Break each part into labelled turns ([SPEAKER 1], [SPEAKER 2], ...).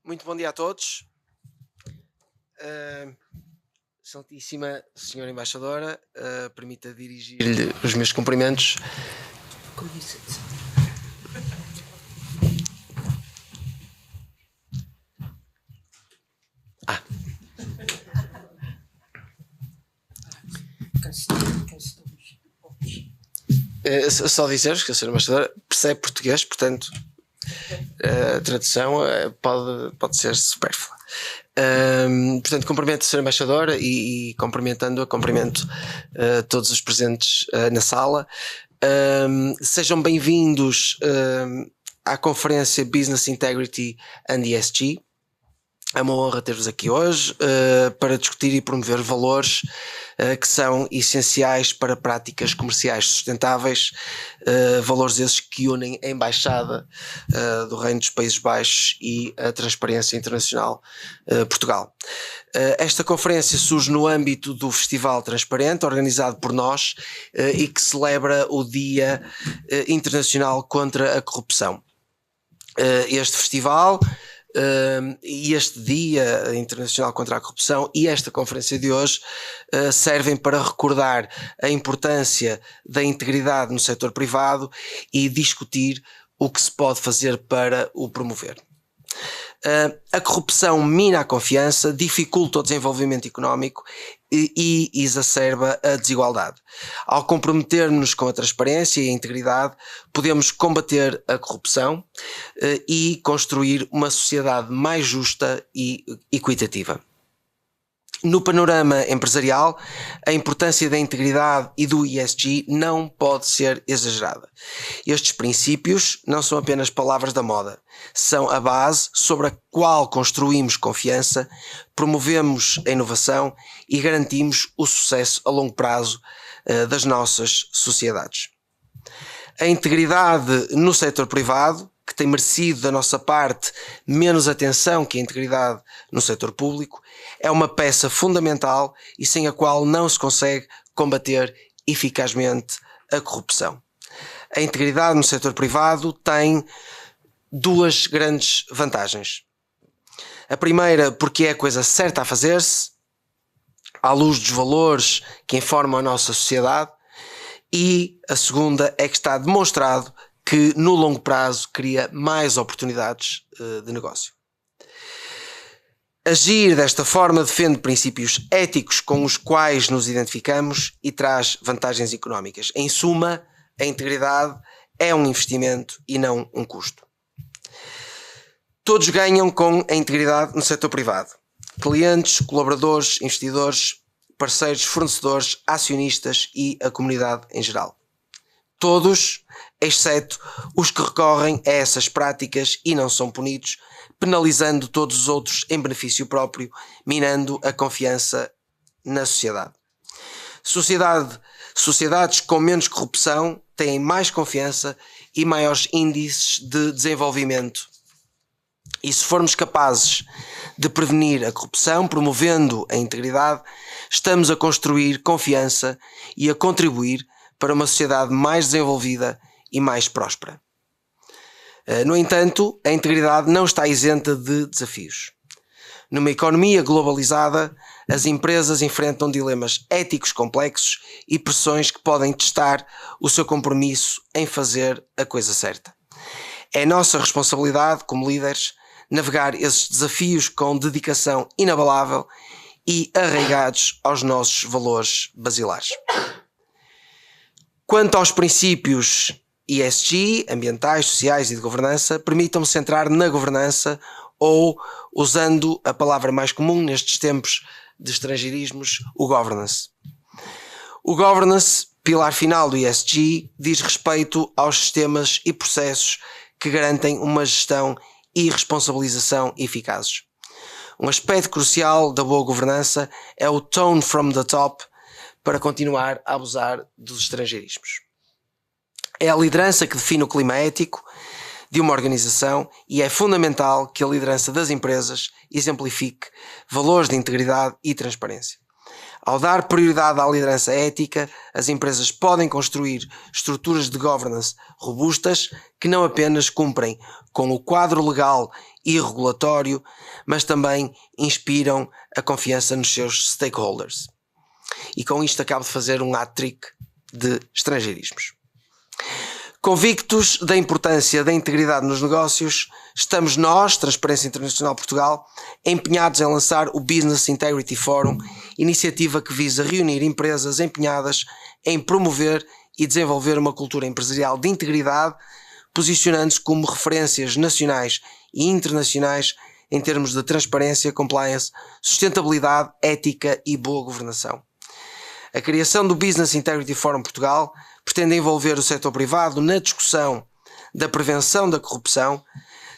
[SPEAKER 1] Muito bom dia a todos. Excelentíssima Senhora Embaixadora, permita dirigir-lhe os meus cumprimentos.
[SPEAKER 2] Com licença.
[SPEAKER 1] Só dizer que a Senhora Embaixadora percebe português, portanto a tradução pode ser supérflua. Portanto, cumprimento a Senhora Embaixadora e cumprimentando-a, cumprimento todos os presentes na sala. Sejam bem-vindos à conferência Business Integrity and ESG. É uma honra ter-vos aqui hoje para discutir e promover valores que são essenciais para práticas comerciais sustentáveis, valores esses que unem a Embaixada do Reino dos Países Baixos e a Transparência Internacional Portugal. Esta conferência surge no âmbito do Festival Transparente, organizado por nós e que celebra o Dia Internacional contra a Corrupção. Este festival e este Dia Internacional contra a Corrupção e esta conferência de hoje servem para recordar a importância da integridade no setor privado e discutir o que se pode fazer para o promover. A corrupção mina a confiança, dificulta o desenvolvimento económico e exacerba a desigualdade. Ao comprometer-nos com a transparência e a integridade, podemos combater a corrupção e construir uma sociedade mais justa e equitativa. No panorama empresarial, a importância da integridade e do ESG não pode ser exagerada. Estes princípios não são apenas palavras da moda, são a base sobre a qual construímos confiança, promovemos a inovação e garantimos o sucesso a longo prazo das nossas sociedades. A integridade no setor privado, que tem merecido da nossa parte menos atenção que a integridade no setor público, é uma peça fundamental e sem a qual não se consegue combater eficazmente a corrupção. A integridade no setor privado tem duas grandes vantagens. A primeira, porque é a coisa certa a fazer-se, à luz dos valores que informam a nossa sociedade, e a segunda é que está demonstrado que no longo prazo cria mais oportunidades de negócio. Agir desta forma defende princípios éticos com os quais nos identificamos e traz vantagens económicas. Em suma, a integridade é um investimento e não um custo. Todos ganham com a integridade no setor privado. Clientes, colaboradores, investidores, parceiros, fornecedores, acionistas e a comunidade em geral. Todos, exceto os que recorrem a essas práticas e não são punidos, penalizando todos os outros em benefício próprio, minando a confiança na sociedade. Sociedades com menos corrupção têm mais confiança e maiores índices de desenvolvimento. E se formos capazes de prevenir a corrupção, promovendo a integridade, estamos a construir confiança e a contribuir para uma sociedade mais desenvolvida e mais próspera. No entanto, a integridade não está isenta de desafios. Numa economia globalizada, as empresas enfrentam dilemas éticos complexos e pressões que podem testar o seu compromisso em fazer a coisa certa. É nossa responsabilidade, como líderes, navegar esses desafios com dedicação inabalável e arraigados aos nossos valores basilares. Quanto aos princípios ESG, ambientais, sociais e de governança, permitam-me centrar na governança ou, usando a palavra mais comum nestes tempos de estrangeirismos, o governance. O governance, pilar final do ESG, diz respeito aos sistemas e processos que garantem uma gestão e responsabilização eficazes. Um aspecto crucial da boa governança é o tone from the top, para continuar a abusar dos estrangeirismos. É a liderança que define o clima ético de uma organização e é fundamental que a liderança das empresas exemplifique valores de integridade e transparência. Ao dar prioridade à liderança ética, as empresas podem construir estruturas de governance robustas que não apenas cumprem com o quadro legal e regulatório, mas também inspiram a confiança nos seus stakeholders. E com isto acabo de fazer um hat-trick de estrangeirismos. Convictos da importância da integridade nos negócios, estamos nós, Transparência Internacional Portugal, empenhados em lançar o Business Integrity Forum, iniciativa que visa reunir empresas empenhadas em promover e desenvolver uma cultura empresarial de integridade, posicionando-se como referências nacionais e internacionais em termos de transparência, compliance, sustentabilidade, ética e boa governação. A criação do Business Integrity Forum Portugal pretende envolver o setor privado na discussão da prevenção da corrupção,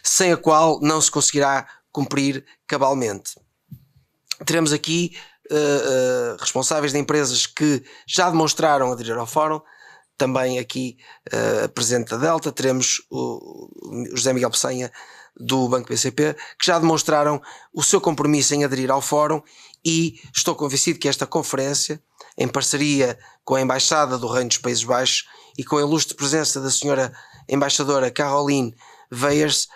[SPEAKER 1] sem a qual não se conseguirá cumprir cabalmente. Teremos aqui responsáveis de empresas que já demonstraram aderir ao fórum, também aqui a Presidente da Delta, teremos o José Miguel Peçanha do Banco BCP, que já demonstraram o seu compromisso em aderir ao fórum, e estou convencido que esta conferência, em parceria com a Embaixada do Reino dos Países Baixos e com a ilustre presença da senhora Embaixadora Caroline Weyers,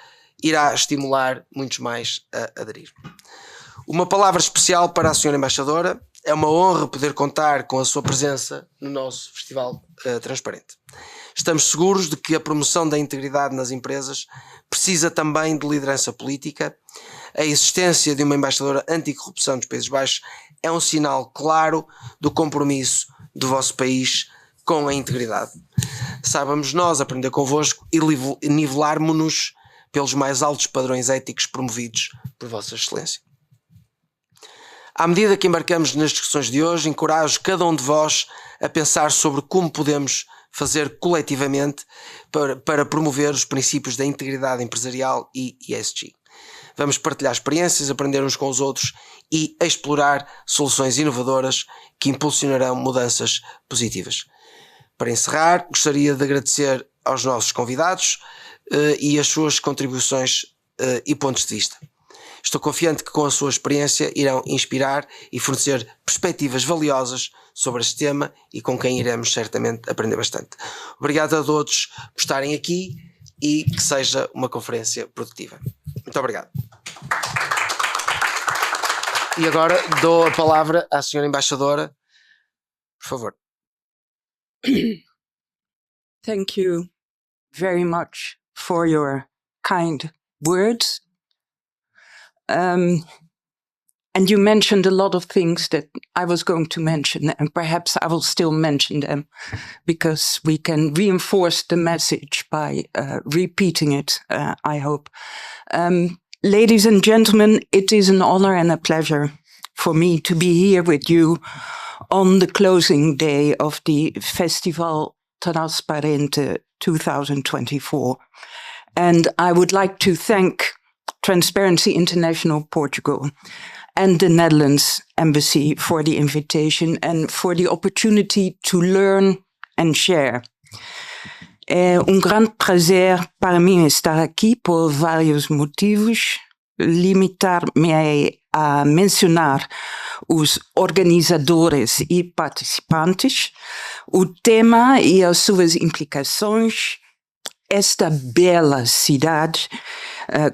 [SPEAKER 1] irá estimular muitos mais a aderir. Uma palavra especial para a senhora Embaixadora. É uma honra poder contar com a sua presença no nosso Festival Transparente. Estamos seguros de que a promoção da integridade nas empresas precisa também de liderança política. A existência de uma embaixadora anticorrupção dos Países Baixos é um sinal claro do compromisso do vosso país com a integridade. Saibamos nós aprender convosco e nivelarmos-nos pelos mais altos padrões éticos promovidos por Vossa Excelência. À medida que embarcamos nas discussões de hoje, encorajo cada um de vós a pensar sobre como podemos fazer coletivamente para promover os princípios da integridade empresarial e ESG. Vamos partilhar experiências, aprender uns com os outros e explorar soluções inovadoras que impulsionarão mudanças positivas. Para encerrar, gostaria de agradecer aos nossos convidados e as suas contribuições e pontos de vista. Estou confiante que com a sua experiência irão inspirar e fornecer perspectivas valiosas sobre este tema e com quem iremos certamente aprender bastante. Obrigado a todos por estarem aqui e que seja uma conferência produtiva. Muito obrigado. E agora dou a palavra à senhora Embaixadora, por favor.
[SPEAKER 2] Thank you very much for your kind words. And you mentioned a lot of things that I was going to mention, and perhaps I will still mention them because we can reinforce the message by repeating it, I hope. Ladies and gentlemen, it is an honor and a pleasure for me to be here with you on the closing day of the Festival Transparente 2024. And I would like to thank Transparency International Portugal and the Netherlands Embassy for the invitation and for the opportunity to learn and share. É grande prazer para mim estar aqui por vários motivos. Limitar-me a mencionar os organizadores e participantes, o tema e as suas implicações, esta bela cidade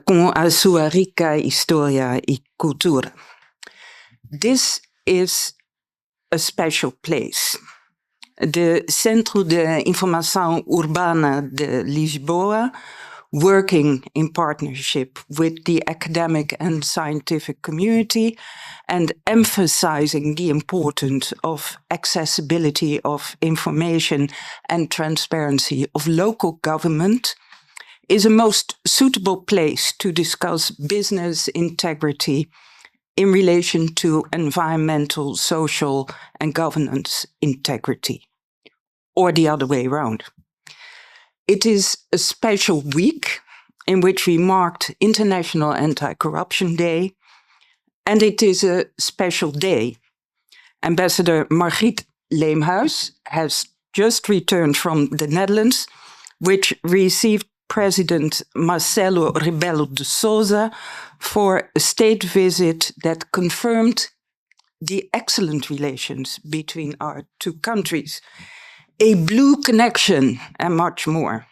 [SPEAKER 2] com a sua rica história e cultura. This is a special place. The Centro de Informação Urbana de Lisboa, working in partnership with the academic and scientific community and emphasizing the importance of accessibility of information and transparency of local government, is a most suitable place to discuss business integrity in relation to environmental, social, and governance integrity, or the other way around. It is a special week in which we marked International Anti-Corruption Day, and it is a special day. Ambassador Margriet Leemhuis has just returned from the Netherlands, which received President Marcelo Rebelo de Sousa for a state visit that confirmed the excellent relations between our two countries, a blue connection, and much more.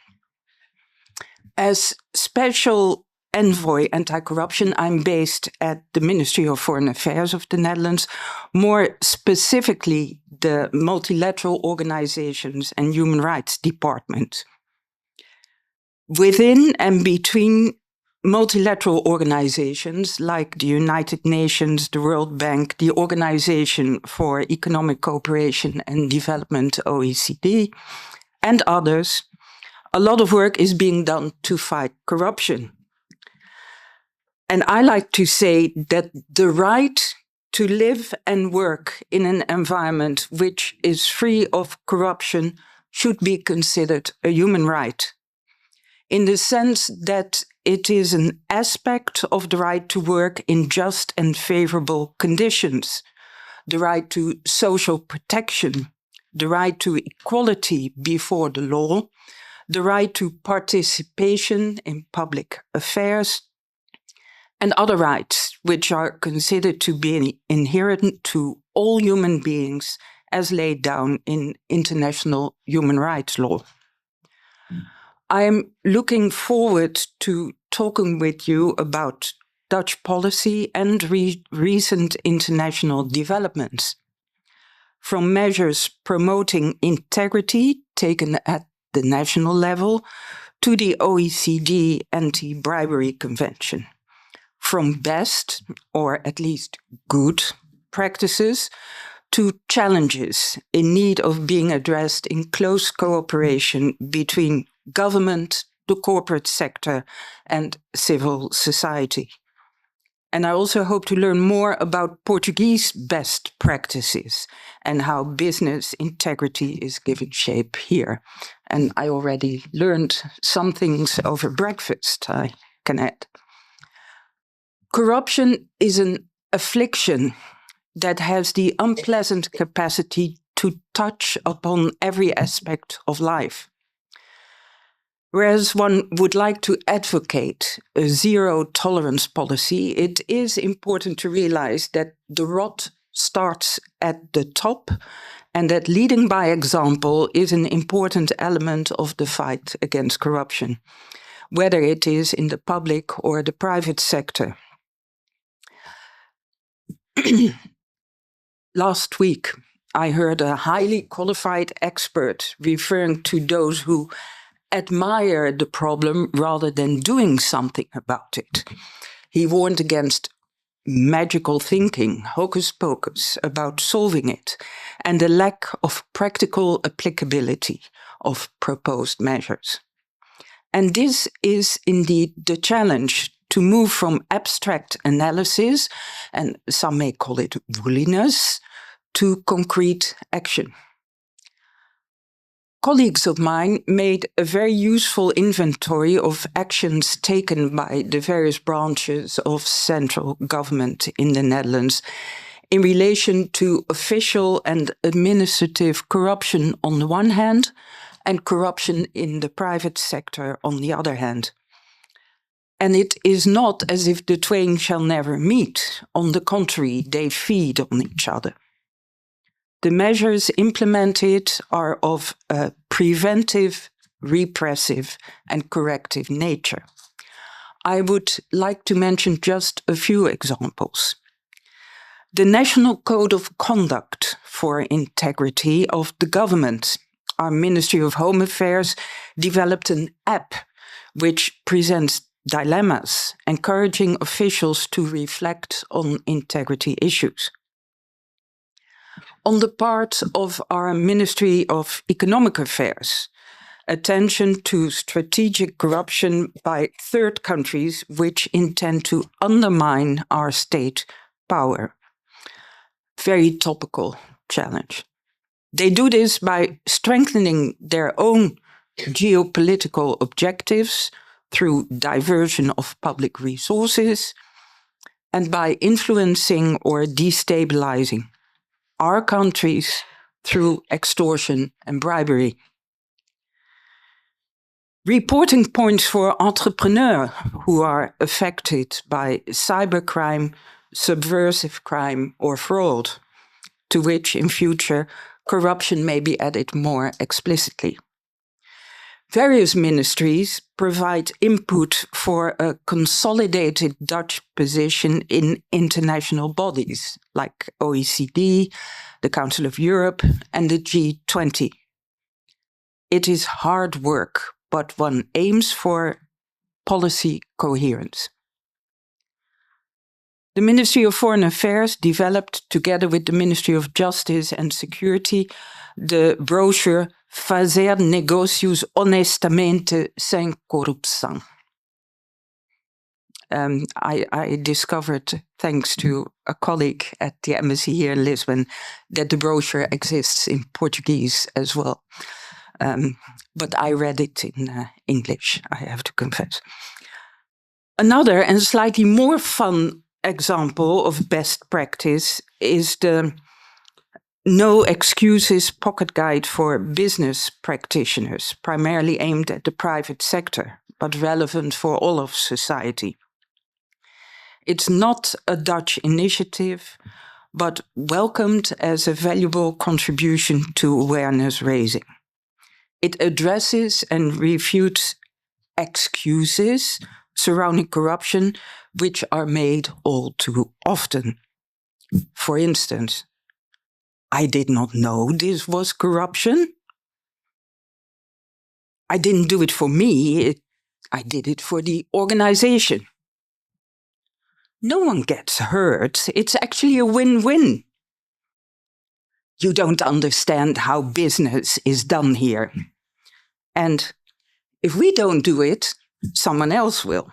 [SPEAKER 2] As Special Envoy Anti-Corruption, I'm based at the Ministry of Foreign Affairs of the Netherlands, more specifically the Multilateral Organizations and Human Rights Department. Within and between multilateral organizations like the United Nations, the World Bank, the Organization for Economic Cooperation and Development, OECD, and others, a lot of work is being done to fight corruption. And I like to say that the right to live and work in an environment which is free of corruption should be considered a human right, in the sense that it is an aspect of the right to work in just and favorable conditions, the right to social protection, the right to equality before the law, the right to participation in public affairs, and other rights which are considered to be inherent to all human beings as laid down in international human rights law. I'm looking forward to talking with you about Dutch policy and recent international developments, from measures promoting integrity taken at the national level to the OECD Anti-Bribery Convention, from best, or at least good, practices to challenges in need of being addressed in close cooperation between government, the corporate sector, and civil society. And I also hope to learn more about Portuguese best practices and how business integrity is given shape here. And I already learned some things over breakfast, I can add. Corruption is an affliction that has the unpleasant capacity to touch upon every aspect of life. Whereas one would like to advocate a zero-tolerance policy, it is important to realize that the rot starts at the top and that leading by example is an important element of the fight against corruption, whether it is in the public or the private sector. Last week, I heard a highly qualified expert referring to those who admire the problem rather than doing something about it. He warned against magical thinking, hocus pocus, about solving it, and the lack of practical applicability of proposed measures. And this is indeed the challenge, to move from abstract analysis, and some may call it wooliness, to concrete action. Colleagues of mine made a very useful inventory of actions taken by the various branches of central government in the Netherlands in relation to official and administrative corruption on the one hand, and corruption in the private sector on the other hand. And it is not as if the twain shall never meet. On the contrary, they feed on each other. The measures implemented are of a preventive, repressive, and corrective nature. I would like to mention just a few examples. The National Code of Conduct for Integrity of the Government, our Ministry of Home Affairs, developed an app which presents dilemmas, encouraging officials to reflect on integrity issues. On the part of our Ministry of Economic Affairs, attention to strategic corruption by third countries which intend to undermine our state power. Very topical challenge. They do this by strengthening their own geopolitical objectives through diversion of public resources and by influencing or destabilizing our countries through extortion and bribery. Reporting points for entrepreneurs who are affected by cybercrime, subversive crime or fraud, to which in future corruption may be added more explicitly. Various ministries provide input for a consolidated Dutch position in international bodies like OECD, the Council of Europe, and the G20. It is hard work, but one aims for policy coherence. The Ministry of Foreign Affairs developed, together with the Ministry of Justice and Security, the brochure Fazer Negócios Honestamente Sem Corrupção. I discovered, thanks to a colleague at the embassy here in Lisbon, that the brochure exists in Portuguese as well. But I read it in English, I have to confess. Another and slightly more fun example of best practice is the No Excuses Pocket Guide for Business Practitioners, primarily aimed at the private sector, but relevant for all of society. It's not a Dutch initiative, but welcomed as a valuable contribution to awareness raising. It addresses and refutes excuses surrounding corruption, which are made all too often. For instance, I did not know this was corruption. I didn't do it for me, I did it for the organization. No one gets hurt. It's actually a win-win. You don't understand how business is done here. And if we don't do it, someone else will.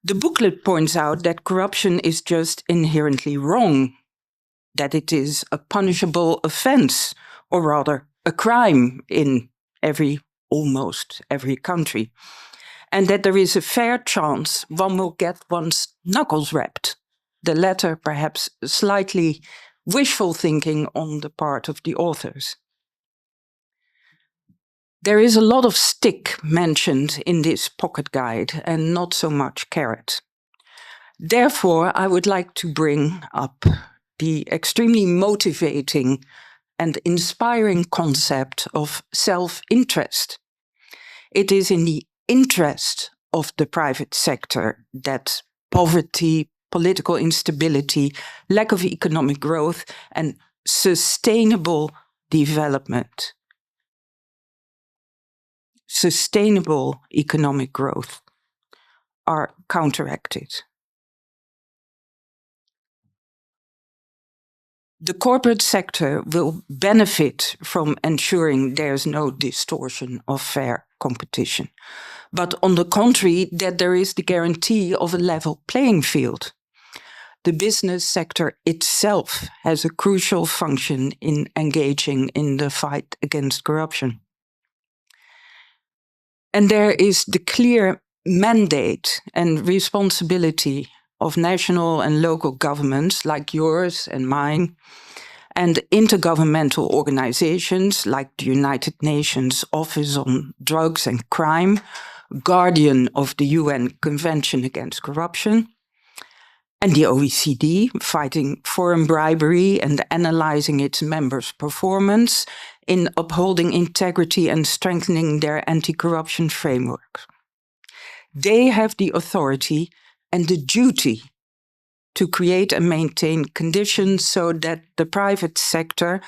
[SPEAKER 2] The booklet points out that corruption is just inherently wrong, that it is a punishable offense, or rather a crime in almost every country, and that there is a fair chance one will get one's knuckles rapped, the latter perhaps slightly wishful thinking on the part of the authors. There is a lot of stick mentioned in this pocket guide and not so much carrot. Therefore, I would like to bring up the extremely motivating and inspiring concept of self-interest. It is in the interest of the private sector that poverty, political instability, lack of economic growth, and sustainable development, sustainable economic growth are counteracted. The corporate sector will benefit from ensuring there's no distortion of fair competition, but on the contrary, that there is the guarantee of a level playing field. The business sector itself has a crucial function in engaging in the fight against corruption. And there is the clear mandate and responsibility of national and local governments like yours and mine, and intergovernmental organizations like the United Nations Office on Drugs and Crime, guardian of the UN Convention Against Corruption, and the OECD, fighting foreign bribery and analyzing its members' performance in upholding integrity and strengthening their anti-corruption framework. They have the authority and the duty to create and maintain conditions so that the private sector,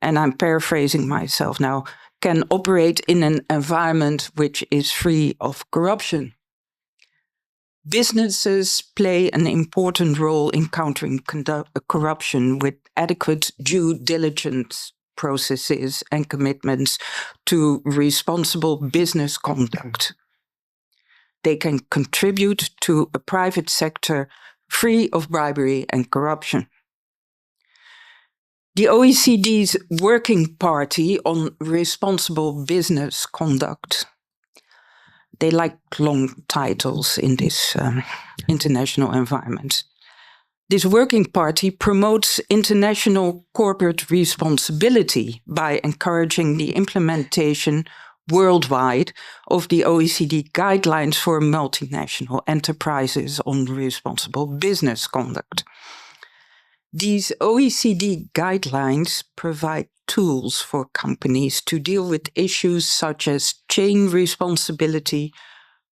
[SPEAKER 2] and I'm paraphrasing myself now, can operate in an environment which is free of corruption. Businesses play an important role in countering corruption with adequate due diligence processes and commitments to responsible business conduct. They can contribute to a private sector free of bribery and corruption. The OECD's Working Party on Responsible Business Conduct, they like long titles in this international environment. This Working Party promotes international corporate responsibility by encouraging the implementation worldwide of the OECD guidelines for multinational enterprises on responsible business conduct. These OECD guidelines provide tools for companies to deal with issues such as chain responsibility,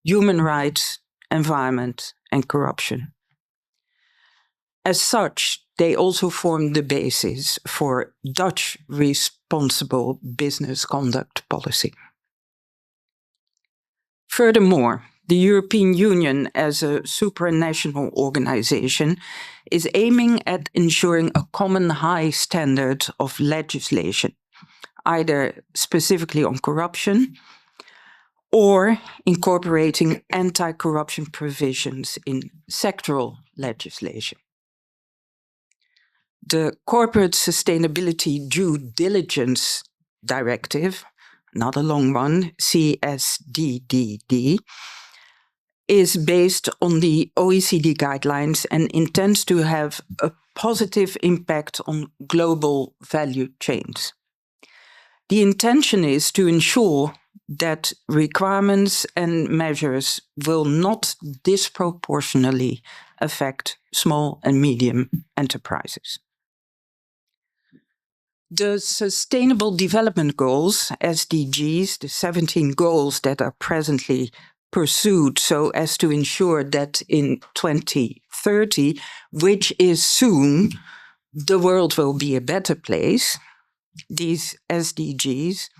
[SPEAKER 2] human rights, environment, and corruption. As such, they also form the basis for Dutch responsible business conduct policy. Furthermore, the European Union as a supranational organization is aiming at ensuring a common high standard of legislation, either specifically on corruption or incorporating anti-corruption provisions in sectoral legislation. The Corporate Sustainability Due Diligence Directive, not a long one, CSDDD, is based on the OECD guidelines and intends to have a positive impact on global value chains. The intention is to ensure that requirements and measures will not disproportionately affect small and medium enterprises. The Sustainable Development Goals, SDGs, the 17 goals that are presently pursued so as to ensure that in 2030, which is soon, the world will be a better place. These SDGs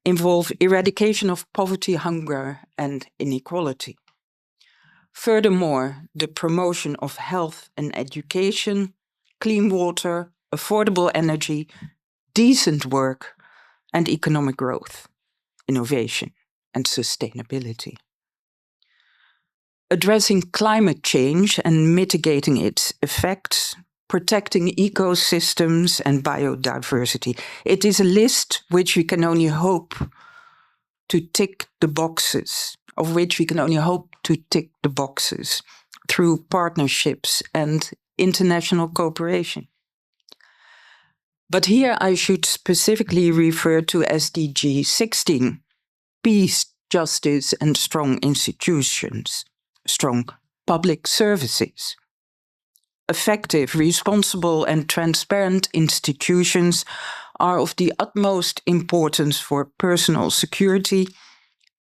[SPEAKER 2] involve eradication of poverty, hunger, and inequality. Furthermore, the promotion of health and education, clean water, affordable energy, decent work, and economic growth, innovation, and sustainability. Addressing climate change and mitigating its effects, protecting ecosystems and biodiversity. It is a list which we can only hope to tick the boxes, through partnerships and international cooperation. But here I should specifically refer to SDG 16, peace, justice, and strong institutions, strong public services. Effective, responsible, and transparent institutions are of the utmost importance for personal security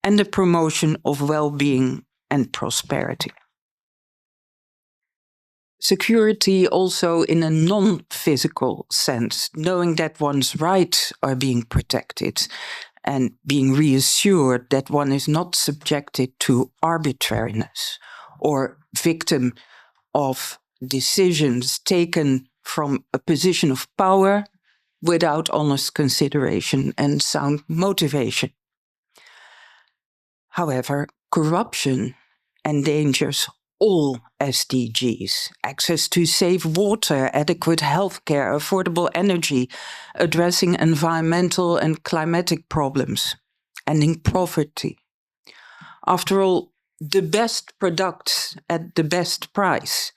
[SPEAKER 2] and the promotion of well-being and prosperity. Security also in a non-physical sense, knowing that one's rights are being protected and being reassured that one is not subjected to arbitrariness or victim of decisions taken from a position of power without honest consideration and sound motivation. However, corruption endangers all SDGs, access to safe water, adequate healthcare, affordable energy, addressing environmental and climatic problems, ending poverty. After all, the best products at the best price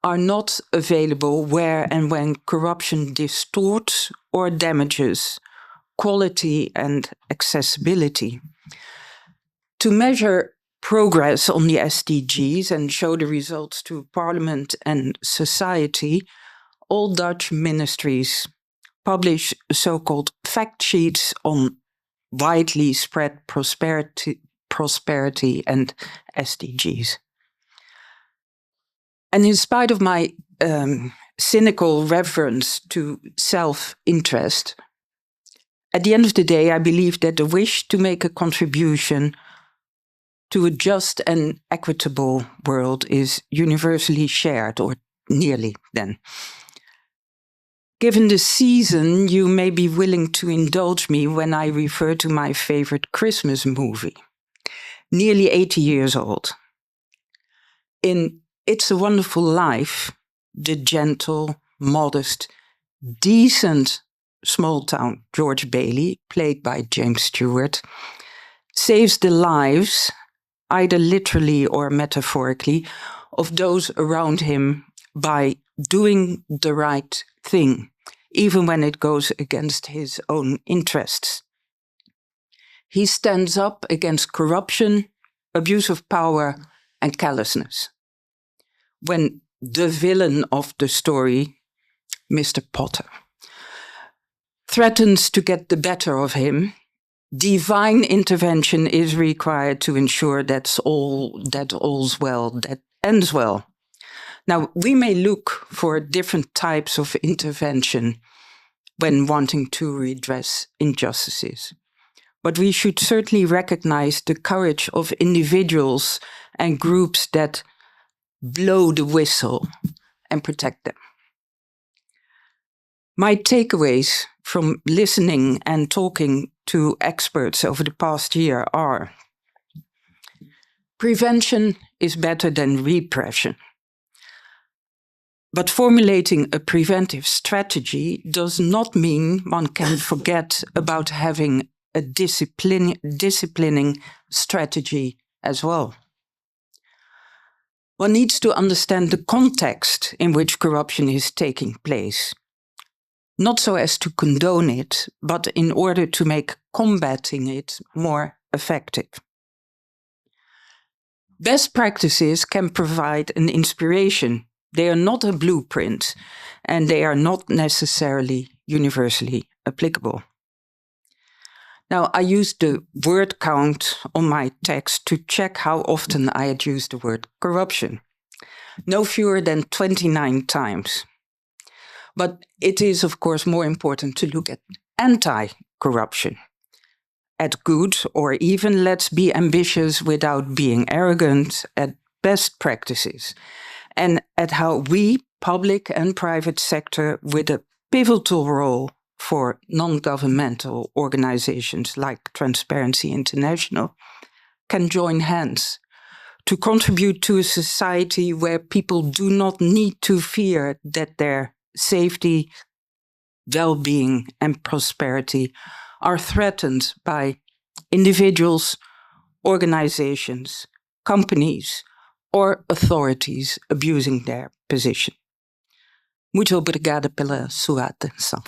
[SPEAKER 2] are not available where and when corruption distorts or damages quality and accessibility. To measure progress on the SDGs and show the results to Parliament and society, all Dutch ministries publish so-called fact sheets on widely spread prosperity and SDGs. And in spite of my cynical reference to self-interest, at the end of the day, I believe that the wish to make a contribution to a just and equitable world is universally shared, or nearly then. Given the season, you may be willing to indulge me when I refer to my favorite Christmas movie, nearly 80 years old. In It's a Wonderful Life, the gentle, modest, decent small-town George Bailey, played by James Stewart, saves the lives, either literally or metaphorically, of those around him by doing the right thing, even when it goes against his own interests. He stands up against corruption, abuse of power, and callousness. When the villain of the story, Mr. Potter, threatens to get the better of him, divine intervention is required to ensure that all's well, that ends well. Now, we may look for different types of intervention when wanting to redress injustices, but we should certainly recognize the courage of individuals and groups that blow the whistle and protect them. My takeaways from listening and talking to experts over the past year are: prevention is better than repression. But formulating a preventive strategy does not mean one can forget about having a disciplining strategy as well. One needs to understand the context in which corruption is taking place, not so as to condone it, but in order to make combating it more effective. Best practices can provide an inspiration. They are not a blueprint, and they are not necessarily universally applicable. Now, I used the word count on my text to check how often I had used the word corruption. No fewer than 29 times. But it is, of course, more important to look at anti-corruption, at good, or even, let's be ambitious without being arrogant, at best practices, and at how we, public and private sector, with a pivotal role for non-governmental organizations like Transparency International, can join hands to contribute to a society where people do not need to fear that their safety, well-being, and prosperity are threatened by individuals, organizations, companies, or authorities abusing their position. Muito obrigada pela sua atenção.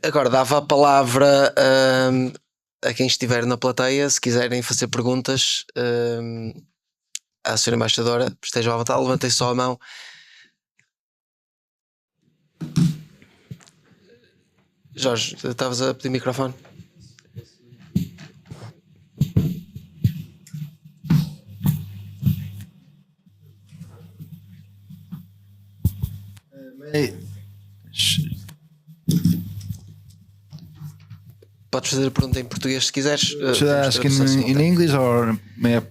[SPEAKER 1] Agora dava a palavra a quem estiver na plateia, se quiserem fazer perguntas à senhora embaixadora, estejam à vontade, levantem só a mão. Jorge, estavas a pedir microfone? Podes fazer a pergunta em português se quiseres.
[SPEAKER 3] Should I ask in English or may I?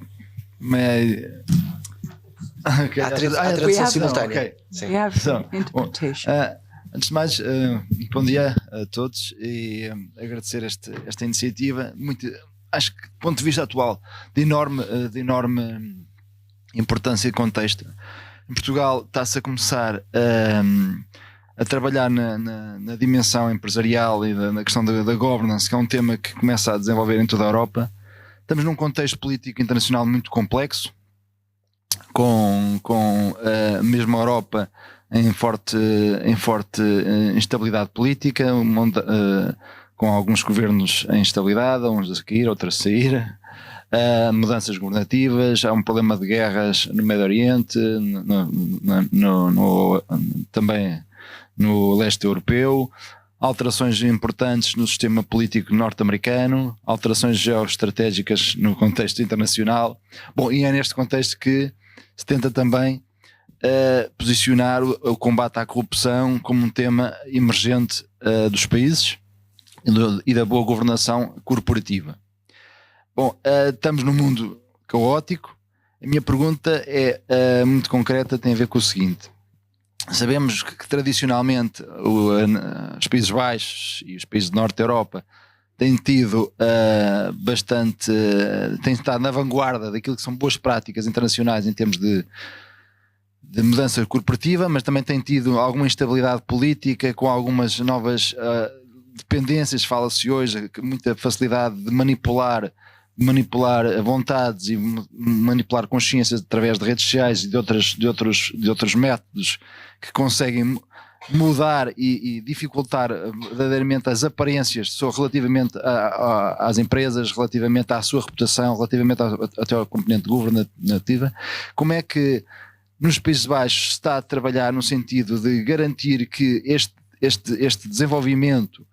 [SPEAKER 3] Okay,
[SPEAKER 1] Há tradução simultânea.
[SPEAKER 3] Okay.
[SPEAKER 1] Sim.
[SPEAKER 2] We have interpretation.
[SPEAKER 3] Antes de mais, bom dia a todos e agradecer esta iniciativa, muito, acho que do ponto de vista atual, de enorme importância e contexto. Em Portugal está-se a começar a trabalhar na dimensão empresarial e na questão da governance, que é um tema que começa a desenvolver em toda a Europa. Estamos num contexto político internacional muito complexo, com mesmo a Europa em forte instabilidade política, com alguns governos em instabilidade, uns a seguir, outros a sair, mudanças governativas, há um problema de guerras no Médio Oriente, também no leste europeu, alterações importantes no sistema político norte-americano, alterações geoestratégicas no contexto internacional. Bom, e é neste contexto que se tenta também posicionar o combate à corrupção como um tema emergente dos países e da boa governação corporativa. Bom, estamos num mundo caótico. A minha pergunta é muito concreta, tem a ver com o seguinte. Sabemos que tradicionalmente os Países Baixos e os países do Norte da Europa têm tido têm estado na vanguarda daquilo que são boas práticas internacionais em termos de mudança corporativa, mas também têm tido alguma instabilidade política, com algumas novas dependências, fala-se hoje, muita facilidade de manipular manipular vontades e manipular consciências através de redes sociais e de outros métodos que conseguem mudar e dificultar verdadeiramente as aparências relativamente às empresas, relativamente à sua reputação, relativamente até ao componente governativa. Como é que nos Países Baixos se está a trabalhar no sentido de garantir que este desenvolvimento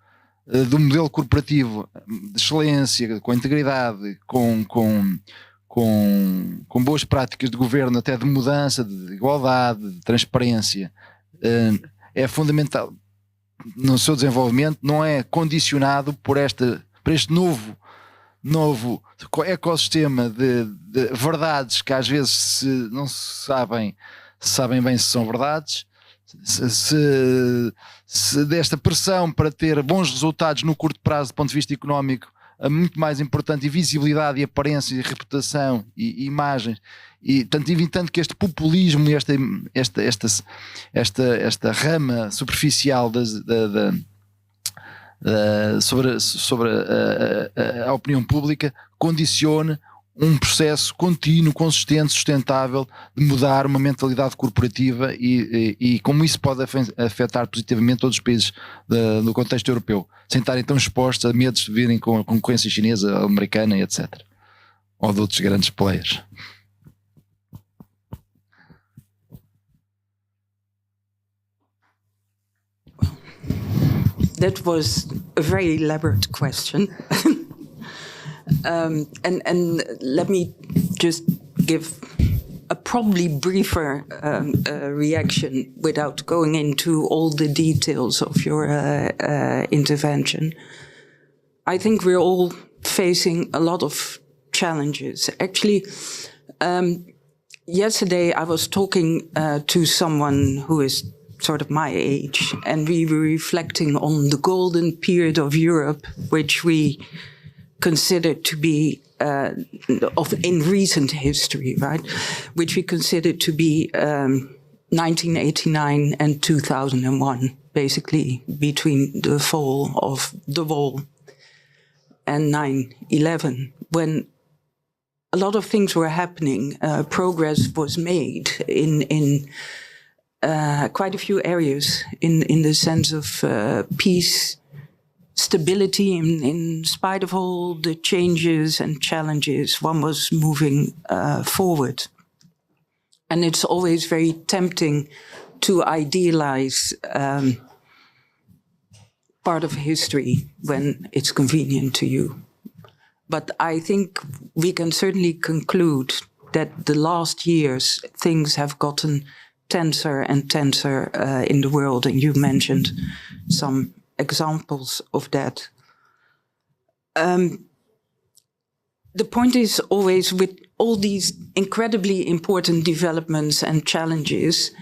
[SPEAKER 3] do modelo corporativo de excelência, com integridade, com boas práticas de governo, até de mudança, de igualdade, de transparência, é fundamental no seu desenvolvimento, não é condicionado por este novo ecossistema de verdades que às vezes não se sabem bem se são verdades, se desta pressão para ter bons resultados no curto prazo do ponto de vista económico é muito mais importante, e visibilidade e aparência e reputação e imagens, e tanto evitando que este populismo e esta rama superficial sobre a opinião pública condicione um processo contínuo, consistente, sustentável de mudar uma mentalidade corporativa e como isso pode afetar positivamente todos os países do contexto europeu, sem estarem tão expostos a medos de virem com a concorrência chinesa, americana e etc. Ou de outros grandes players.
[SPEAKER 2] That was a very elaborate question. And let me just give a probably briefer reaction without going into all the details of your intervention. I think we're all facing a lot of challenges. Actually, yesterday I was talking to someone who is sort of my age, and we were reflecting on the golden period of Europe, which we considered to be in recent history, right? Which we considered to be 1989 and 2001, basically between the fall of the wall and 9/11, when a lot of things were happening. Progress was made in quite a few areas in the sense of peace, stability. In spite of all the changes and challenges, one was moving forward. And it's always very tempting to idealize part of history when it's convenient to you. But I think we can certainly conclude that the last years things have gotten tenser and tenser in the world, and you mentioned some examples of that. The point is always, with all these incredibly important developments and challenges,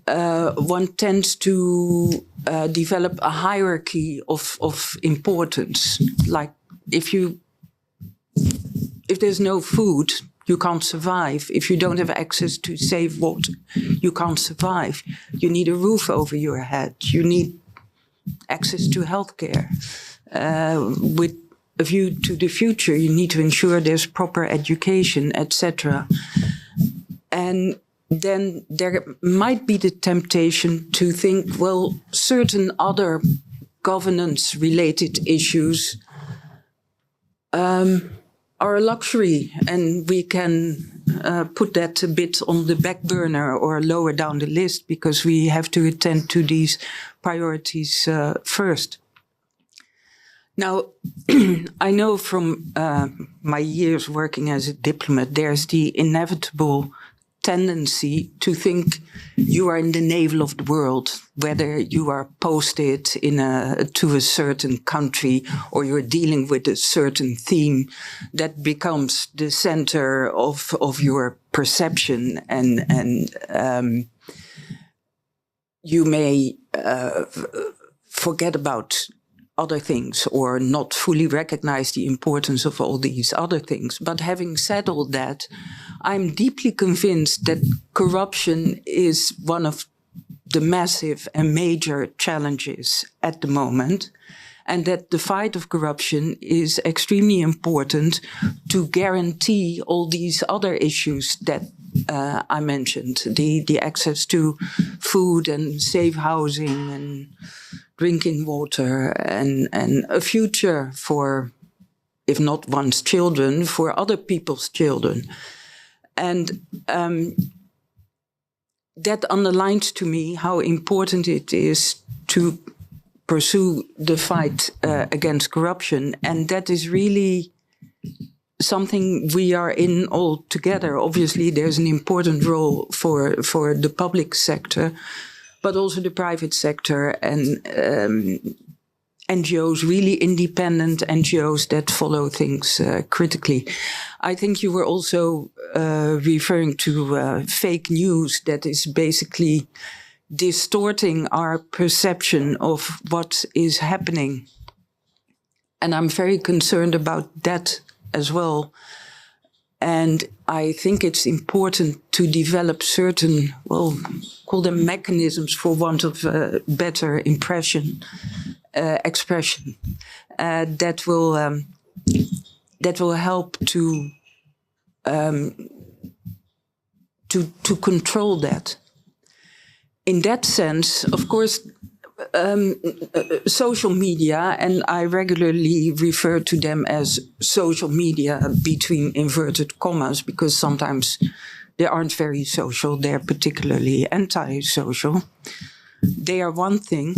[SPEAKER 2] one tends to develop a hierarchy of importance. Like if there's no food, you can't survive. If you don't have access to safe water, you can't survive. You need a roof over your head. You need access to healthcare. With a view to the future, you need to ensure there's proper education, etc. And then there might be the temptation to think, well, certain other governance-related issues are a luxury, and we can put that a bit on the back burner or lower down the list because we have to attend to these priorities first. Now, I know from my years working as a diplomat, there's the inevitable tendency to think you are in the navel of the world, whether you are posted to a certain country or you're dealing with a certain theme that becomes the center of your perception, and you may forget about other things or not fully recognize the importance of all these other things. But having said all that, I'm deeply convinced that corruption is one of the massive and major challenges at the moment. and that the fight of corruption is extremely important to guarantee all these other issues that I mentioned, the access to food and safe housing and drinking water and a future for, if not one's children, for other people's children. And that underlines to me how important it is to pursue the fight against corruption. And that is really something we are in all together. Obviously, there's an important role for the public sector, but also the private sector and NGOs, really independent NGOs that follow things critically. I think you were also referring to fake news that is basically distorting our perception of what is happening. And I'm very concerned about that as well. And I think it's important to develop certain, well, call them mechanisms for want of a better expression, that will help to control that. In that sense, of course, social media, and I regularly refer to them as social media between inverted commas, because sometimes they aren't very social, they're particularly anti-social. They are one thing,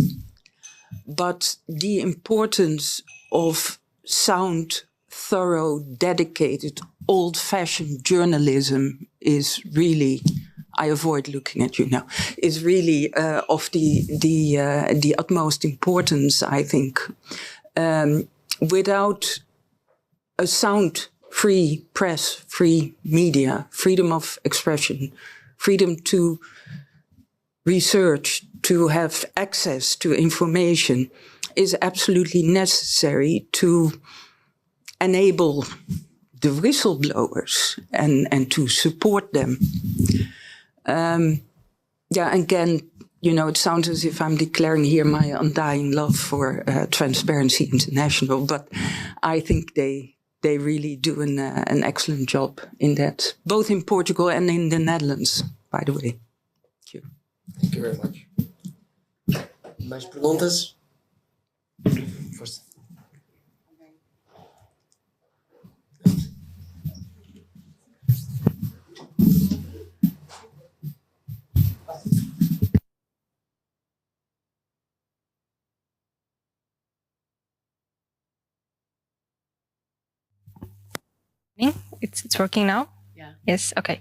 [SPEAKER 2] but the importance of sound, thorough, dedicated, old-fashioned journalism is really, I avoid looking at you now, is really of the utmost importance, I think. Without a sound, free press, free media, freedom of expression, freedom to research, to have access to information is absolutely necessary to enable the whistleblowers and to support them. Again, you know, it sounds as if I'm declaring here my undying love for Transparency International, but I think they really do an excellent job in that, both in Portugal and in the Netherlands, by the way. Thank you.
[SPEAKER 1] Thank you very much. Mais perguntas? Força.
[SPEAKER 4] It's working now?
[SPEAKER 2] Yeah.
[SPEAKER 4] Yes, okay.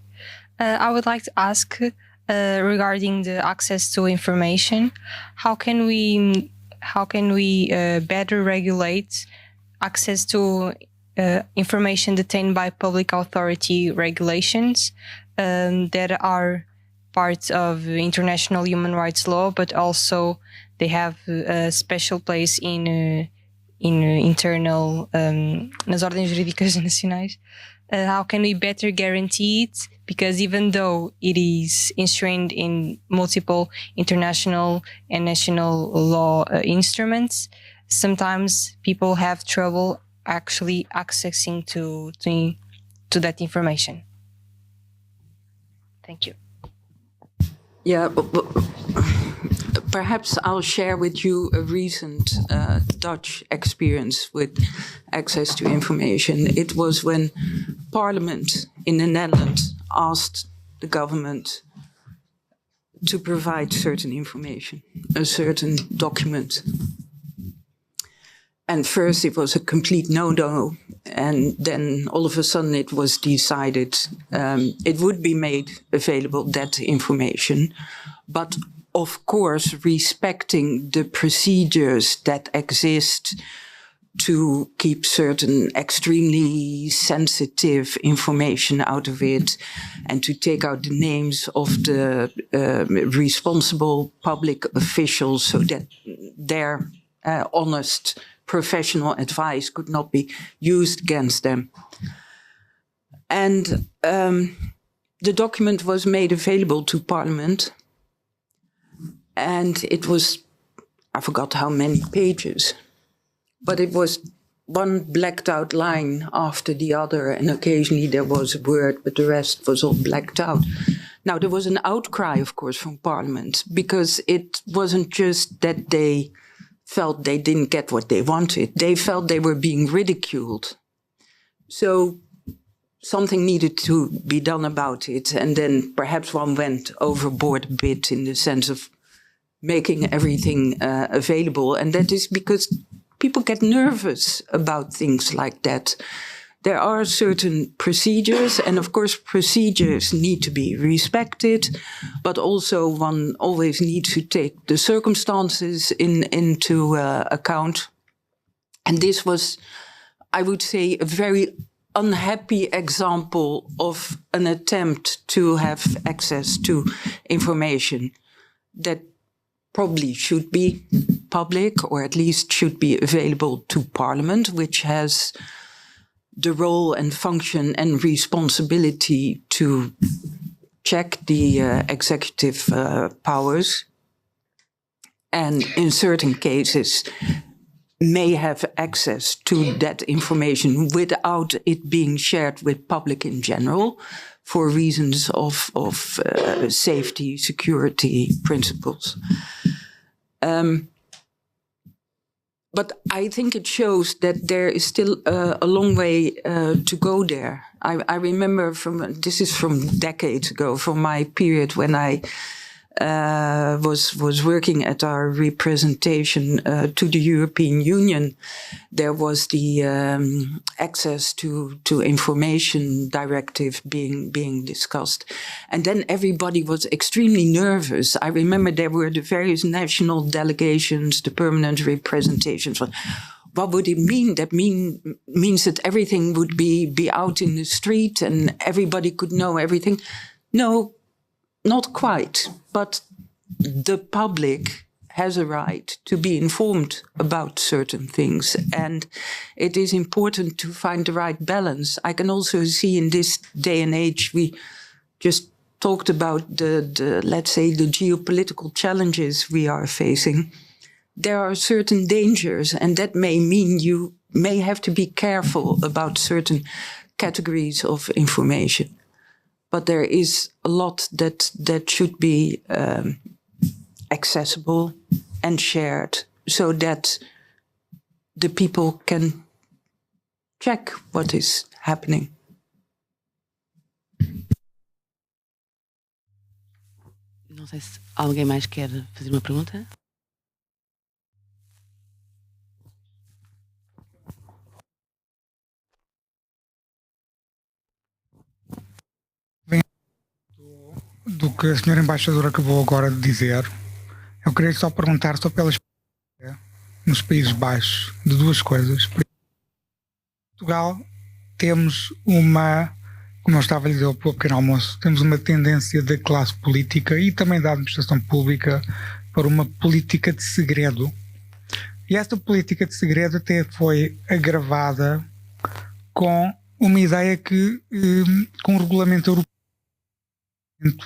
[SPEAKER 4] I would like to ask regarding the access to information, how can we better regulate access to information detained by public authority regulations that are part of international human rights law, but also they have a special place in internal nas ordens jurídicas nacionais. How can we better guarantee it? Because even though it is enshrined in multiple international and national law instruments, sometimes people have trouble actually accessing to that information. Thank you.
[SPEAKER 2] Yeah, perhaps I'll share with you a recent Dutch experience with access to information. It was when Parliament in the Netherlands asked the government to provide certain information, a certain document. And first it was a complete no-no, and then all of a sudden it was decided it would be made available, that information, but of course respecting the procedures that exist to keep certain extremely sensitive information out of it and to take out the names of the responsible public officials so that their honest professional advice could not be used against them. And the document was made available to Parliament, and it was, I forgot how many pages. but it was one blacked out line after the other, and occasionally there was a word, but the rest was all blacked out. Now, there was an outcry, of course, from Parliament, because it wasn't just that they felt they didn't get what they wanted. They felt they were being ridiculed. So something needed to be done about it. And then perhaps one went overboard a bit in the sense of making everything available. And that is because people get nervous about things like that. There are certain procedures, and of course procedures need to be respected, but also one always needs to take the circumstances into account. And this was, I would say, a very unhappy example of an attempt to have access to information that probably should be public, or at least should be available to Parliament, which has the role and function and responsibility to check the executive powers, and in certain cases may have access to that information without it being shared with public in general for reasons of safety, security principles. But I think it shows that there is still a long way to go there. I remember this is from decades ago, from my period when I was working at our representation to the European Union. There was the access to information directive being discussed. And then everybody was extremely nervous. I remember there were the various national delegations, the permanent representations. What would it mean? That means that everything would be out in the street and everybody could know everything. No, not quite, but the public has a right to be informed about certain things, and it is important to find the right balance. I can also see in this day and age, we just talked about the let's say, the geopolitical challenges we are facing. There are certain dangers, and that may mean you may have to be careful about certain categories of information. But there is a lot that should be accessible and shared so that the people can check what is happening.
[SPEAKER 5] Não sei se alguém mais quer fazer uma pergunta.
[SPEAKER 6] Do que a senhora embaixadora acabou agora de dizer, eu queria só perguntar só pela experiência nos Países Baixos de duas coisas. Em Portugal temos uma, como eu estava a dizer ao pequeno almoço, temos uma tendência da classe política e também da administração pública para uma política de segredo. E essa política de segredo até foi agravada com uma ideia que, com o regulamento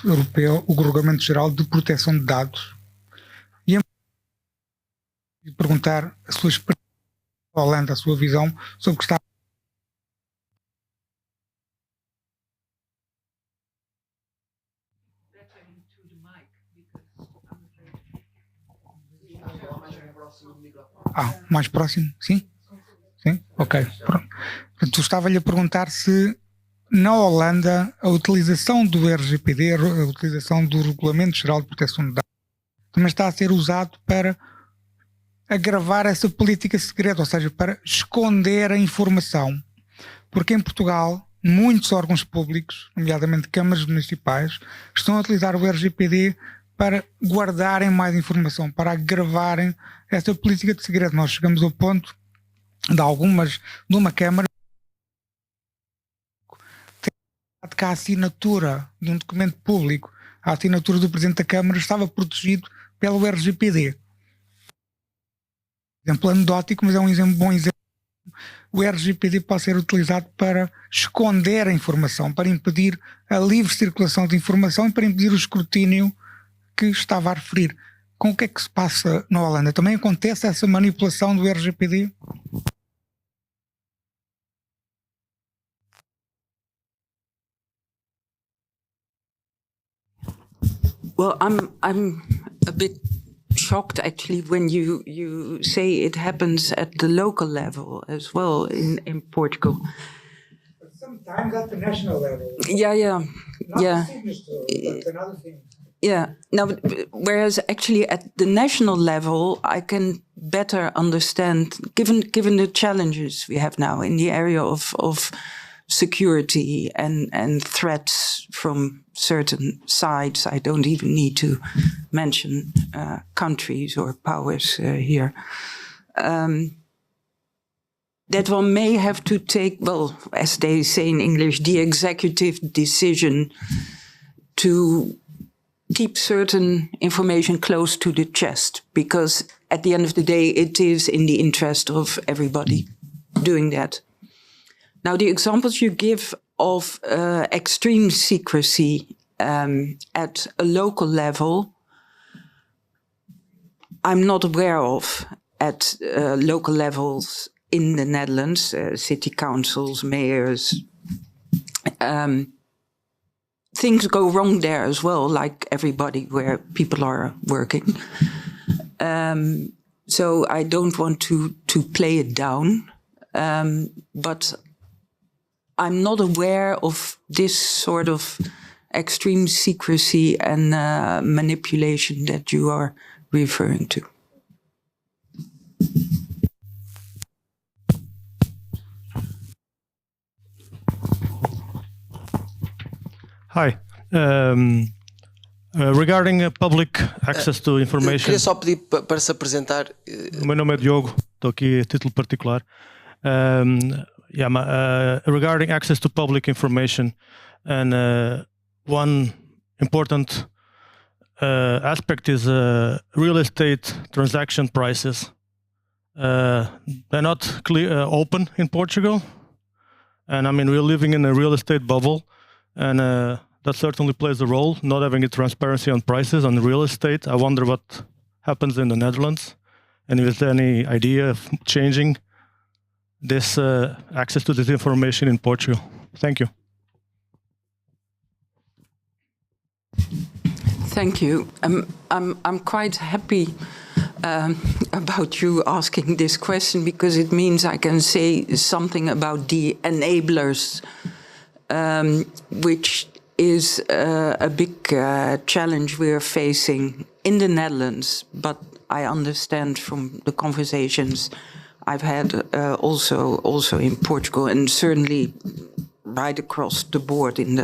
[SPEAKER 6] europeu, o Regulamento Geral de Proteção de Dados, e perguntar a sua experiência na Holanda, a sua visão sobre o que está. Mais próximo? Sim? Sim? Ok. Portanto, estava-lhe a perguntar se na Holanda a utilização do RGPD, a utilização do Regulamento Geral de Proteção de Dados, também está a ser usado para agravar essa política secreta, ou seja, para esconder a informação. Porque em Portugal, muitos órgãos públicos, nomeadamente câmaras municipais, estão a utilizar o RGPD para guardarem mais informação, para agravarem essa política de segredo. Nós chegamos ao ponto de uma câmara que a assinatura de um documento público, a assinatura do Presidente da Câmara, estava protegido pelo RGPD. Exemplo anedótico, mas é um bom exemplo. O RGPD pode ser utilizado para esconder a informação, para impedir a livre circulação de informação e para impedir o escrutínio que estava a referir. com o que é que se passa na Holanda? Também acontece essa manipulação do RGPD?
[SPEAKER 2] Well, I'm a bit shocked actually when you say it happens at the local level as well in Portugal.
[SPEAKER 6] But sometimes at the national level.
[SPEAKER 2] Yeah.
[SPEAKER 6] Not the signature, but another thing.
[SPEAKER 2] Yeah. Now, whereas actually at the national level, I can better understand, given the challenges we have now in the area of security and threats from certain sides. I don't even need to mention countries or powers here. That one may have to take, well, as they say in English, the executive decision to keep certain information close to the chest, because at the end of the day, it is in the interest of everybody doing that. Now, the examples you give of extreme secrecy at a local level, I'm not aware of at local levels in the Netherlands, city councils, mayors. Things go wrong there as well, like everybody where people are working. So I don't want to play it down, but I'm not aware of this sort of extreme secrecy and manipulation that you are referring to.
[SPEAKER 7] Hi. Regarding public access to information.
[SPEAKER 1] Queria só pedir para se apresentar.
[SPEAKER 7] O meu nome é Diogo, estou aqui a título particular. Regarding access to public information, and one important aspect is real estate transaction prices. They're not clear, open in Portugal, and I mean we're living in a real estate bubble, and that certainly plays a role. Not having a transparency on prices on real estate. I wonder what happens in the Netherlands, and if there's any idea of changing this access to this information in Portugal. Thank you.
[SPEAKER 2] Thank you. I'm quite happy about you asking this question, because it means I can say something about the enablers, which is a big challenge we are facing in the Netherlands, but I understand from the conversations I've had also in Portugal, and certainly right across the board in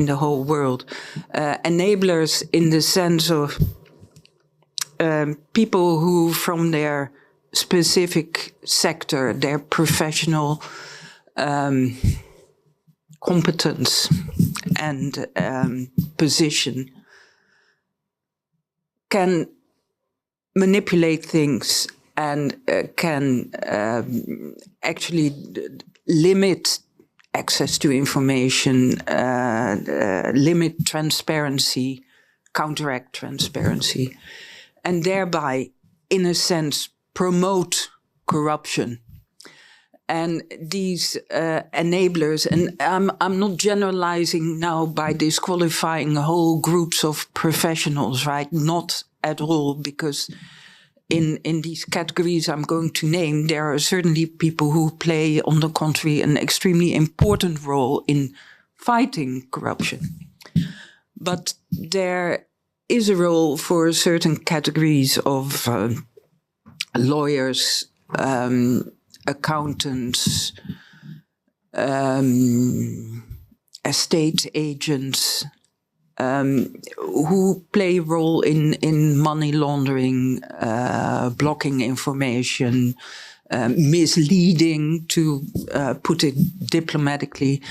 [SPEAKER 2] the whole world. Enablers in the sense of people who, from their specific sector, their professional competence and position, can manipulate things and can actually limit access to information, limit transparency, counteract transparency, and thereby, in a sense, promote corruption. And these enablers, and I'm not generalizing now by disqualifying whole groups of professionals, right? Not at all, because in these categories I'm going to name, there are certainly people who play, on the contrary, an extremely important role in fighting corruption. But there is a role for certain categories of lawyers, accountants, estate agents, who play a role in money laundering, blocking information, misleading, to put it diplomatically,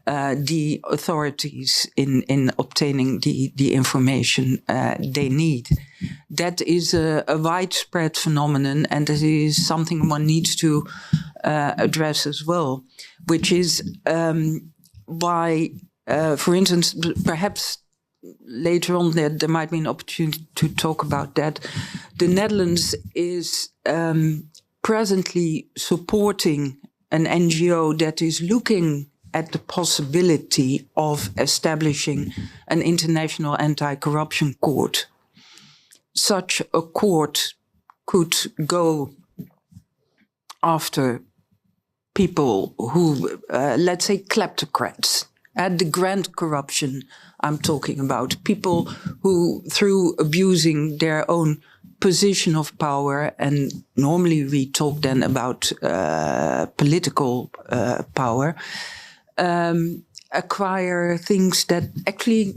[SPEAKER 2] the authorities in obtaining the information they need. That is a widespread phenomenon, and it is something one needs to address as well, which is why, for instance, perhaps later on there might be an opportunity to talk about that. The Netherlands is presently supporting an NGO that is looking at the possibility of establishing an international anti-corruption court. Such a court could go after people who, let's say, kleptocrats, and the grand corruption I'm talking about, people who, through abusing their own position of power, and normally we talk then about political power, acquire things that actually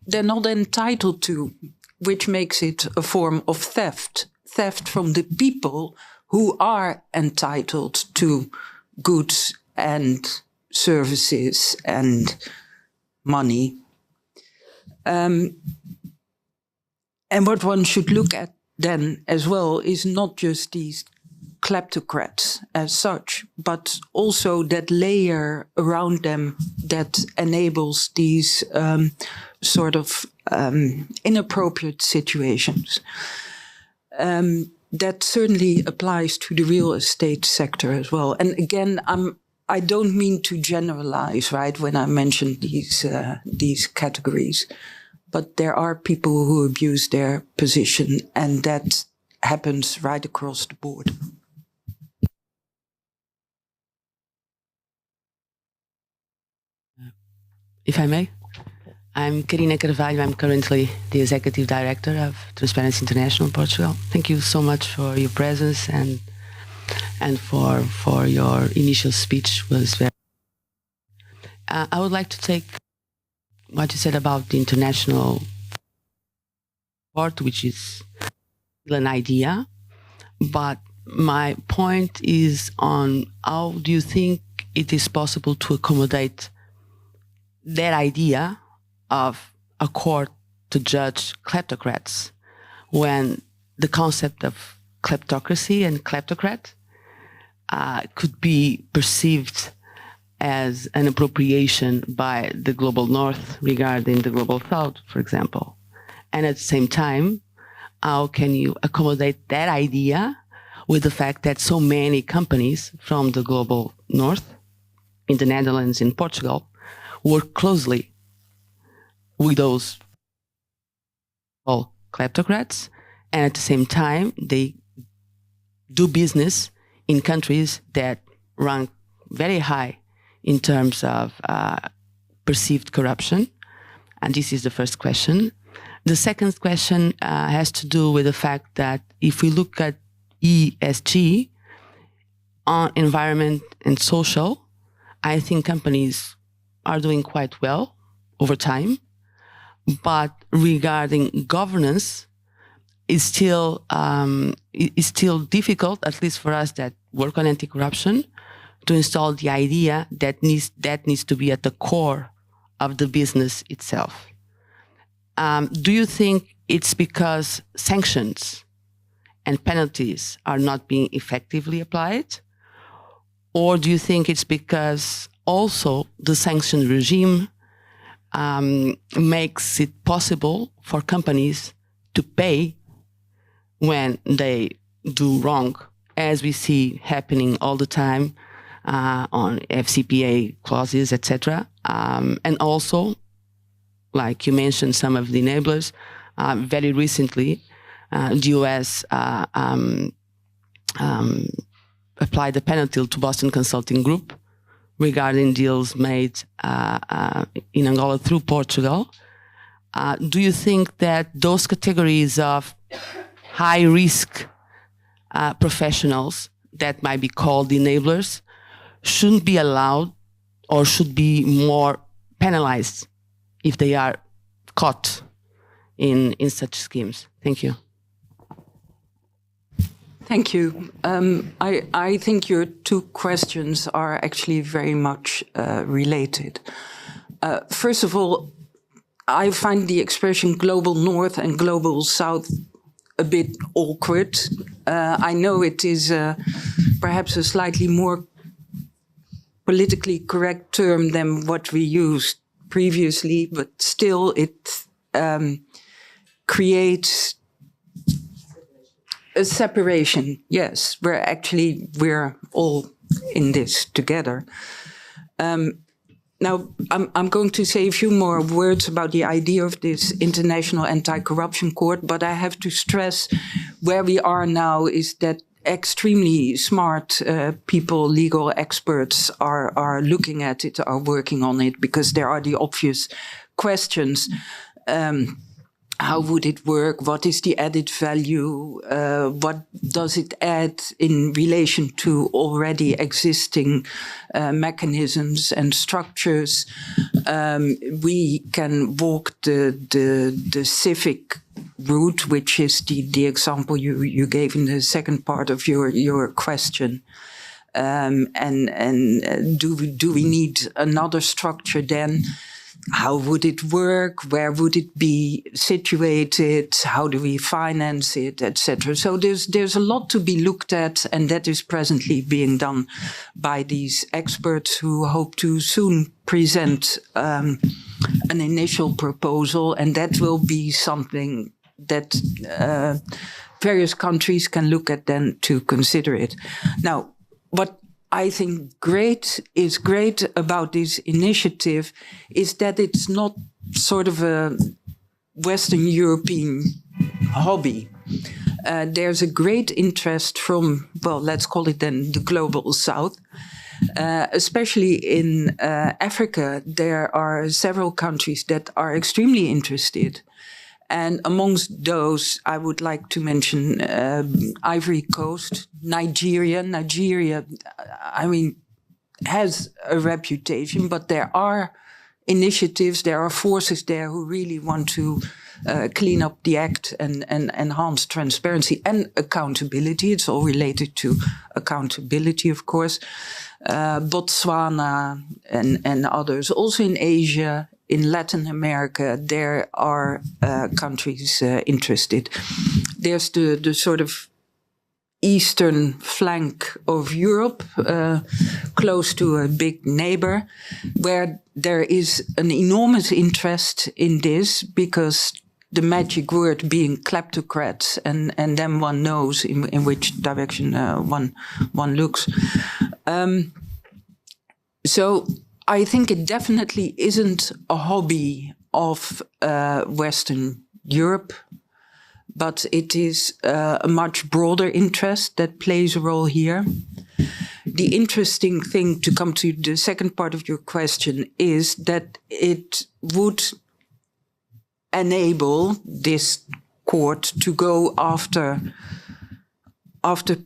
[SPEAKER 2] they're not entitled to, which makes it a form of theft from the people who are entitled to goods and services and money. And what one should look at then as well is not just these kleptocrats as such, but also that layer around them that enables these sort of inappropriate situations. That certainly applies to the real estate sector as well. And again, I don't mean to generalize, right, when I mention these categories, but there are people who abuse their position, and that happens right across the board.
[SPEAKER 5] If I may, I'm Karina Carvalho. I'm currently the Executive Director of Transparency International Portugal. Thank you so much for your presence and for your initial speech. Was very. I would like to take what you said about the international court, which is an idea, but my point is on how do you think it is possible to accommodate that idea of a court to judge kleptocrats when the concept of kleptocracy and kleptocrat could be perceived as an appropriation by the global north regarding the global south, for example. And at the same time, how can you accommodate that idea with the fact that so many companies from the global north, in the Netherlands, in Portugal, work closely with those all kleptocrats, and at the same time, they do business in countries that rank very high in terms of perceived corruption? And this is the first question. The second question has to do with the fact that if we look at ESG, on environment and social, I think companies are doing quite well over time. But regarding governance, it's still difficult, at least for us that work on anti-corruption, to install the idea that needs to be at the core of the business itself. Do you think it's because sanctions and penalties are not being effectively applied? Or do you think it's because also the sanction regime makes it possible for companies to pay when they do wrong, as we see happening all the time on FCPA clauses, etc. And also, like you mentioned, some of the enablers, very recently, the US applied the penalty to Boston Consulting Group regarding deals made in Angola through Portugal. Do you think that those categories of high-risk professionals that might be called enablers shouldn't be allowed or should be more penalized if they are caught in such schemes? Thank you.
[SPEAKER 2] Thank you. I think your two questions are actually very much related. First of all, I find the expression global north and global south a bit awkward. I know it is perhaps a slightly more politically correct term than what we used previously, but still it create a separation. Yes, we're all in this together. Now, I'm going to say a few more words about the idea of this International Anti-Corruption Court, but I have to stress where we are now is that extremely smart people, legal experts are looking at it, are working on it, because there are the obvious questions. How would it work? What is the added value? What does it add in relation to already existing mechanisms and structures? We can walk the civic route, which is the example you gave in the second part of your question. And do we need another structure then? How would it work? Where would it be situated? How do we finance it, etc.? So there's a lot to be looked at, and that is presently being done by these experts who hope to soon present an initial proposal, and that will be something that various countries can look at then to consider it. Now, what I think is great about this initiative is that it's not sort of a Western European hobby. There's a great interest from, well, let's call it then the global South. Especially in Africa, there are several countries that are extremely interested. And amongst those, I would like to mention Ivory Coast, Nigeria. Nigeria, I mean, has a reputation, but there are initiatives, there are forces there who really want to clean up the act and enhance transparency and accountability. It's all related to accountability, of course. Botswana and others. Also in Asia, in Latin America, there are countries interested. There's the sort of eastern flank of Europe, close to a big neighbor, where there is an enormous interest in this, because the magic word being kleptocrats, and then one knows in which direction one looks. So I think it definitely isn't a hobby of Western Europe, but it is a much broader interest that plays a role here. The interesting thing, to come to the second part of your question, is that it would enable this court to go after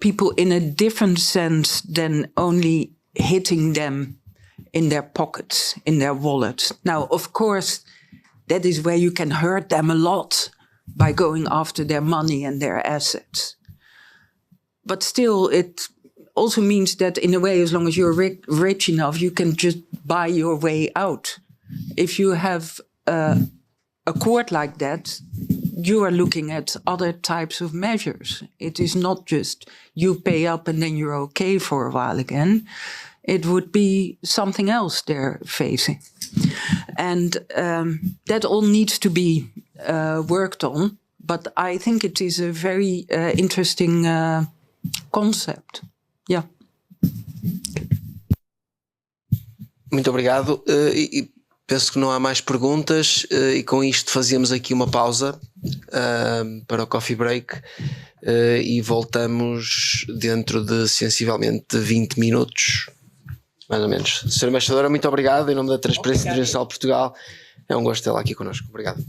[SPEAKER 2] people in a different sense than only hitting them in their pockets, in their wallets. Now, of course, that is where you can hurt them a lot by going after their money and their assets. But still, it also means that in a way, as long as you're rich enough, you can just buy your way out. If you have a court like that, you are looking at other types of measures. It is not just you pay up and then you're okay for a while again. It would be something else they're facing. And that all needs to be worked on. But I think it is a very interesting concept. Yeah.
[SPEAKER 1] Muito obrigado. E penso que não há mais perguntas, e com isto fazíamos aqui uma pausa para o coffee break, e voltamos dentro de sensivelmente 20 minutos. Mais ou menos. Sra. Embaixadora, muito obrigado. Em nome da Transparência Internacional de Portugal, é um gosto tê-la aqui connosco. Obrigado.